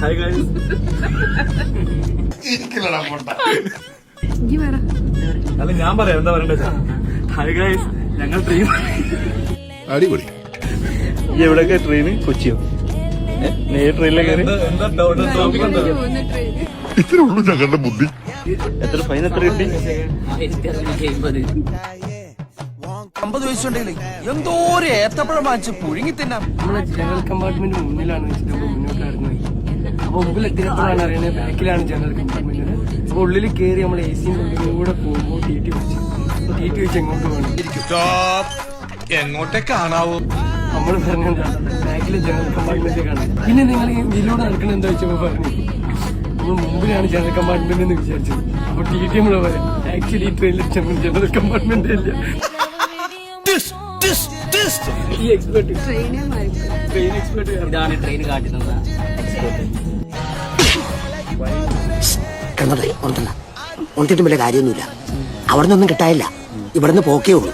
Hi guys. അല്ല ഞാൻ പറയാം എന്താ പറയണ്ടത്. ഹായ് ഗൈസ്, ഞങ്ങൾ ട്രെയിൻ. അടിപൊളി. എവിടെയൊക്കെ ട്രെയിന്? കൊച്ചിയോ? ട്രെയിനിലെ കയറി ഇത്രേ ഉള്ളൂ ഞങ്ങളുടെ ബുദ്ധി. എത്ര ഫൈൻ എത്ര കിട്ടി? 50 വയസ്സുണ്ടെങ്കിൽ എന്തോ ഒരു ഏത്തപ്പഴം വാങ്ങിച്ച് പുഴുങ്ങി തിന്നാം. നമ്മളെ ജനറൽ കമ്പാർട്ട്മെന്റ് മുന്നിലാണ് വെച്ചിട്ട് മുന്നോട്ടായിരുന്നു. അപ്പൊ മുമ്പിൽ എത്തിയപ്പോഴാണ് അറിയുന്നത് ബാക്കിലാണ് ജനറൽ കമ്പാർട്ട്മെന്റ്. അപ്പൊ ഉള്ളിൽ കയറി നമ്മൾ AC കൂടെ പോകുമ്പോൾ TT വെച്ച് എങ്ങോട്ട് പോകണം. എങ്ങോട്ടേ കാണാവൂ. നമ്മൾ പറഞ്ഞെന്താ ബാക്കിലെ ജനറൽ കമ്പാർട്ട്മെന്റ് കാണാം. പിന്നെ നിങ്ങൾ ഈ ഇതിലൂടെ നടക്കണം എന്താ വെച്ചപ്പോ പറഞ്ഞു നമ്മൾ മുമ്പിലാണ് ജനറൽ കമ്പാർട്ട്മെന്റ് എന്ന് വിചാരിച്ചത്. അപ്പൊ TT നമ്മള് പറയാം ആക്ച്വലി ഈ ട്രെയിനിൽ ജനറൽ കമ്പാർട്ട്മെന്റ് ഇല്ല. ഈ എക്സ്പെർട്ട് ട്രെയിൻ എക്സ്പെർട്ട് ഇതാണ് ട്രെയിൻ കാട്ടുന്നത്. ഉണർത്തിട്ടും വലിയ കാര്യമൊന്നുമില്ല. അവിടെ നിന്നൊന്നും കിട്ടാനില്ല. ഇവിടെ നിന്ന് പോക്കേ ഉള്ളൂ.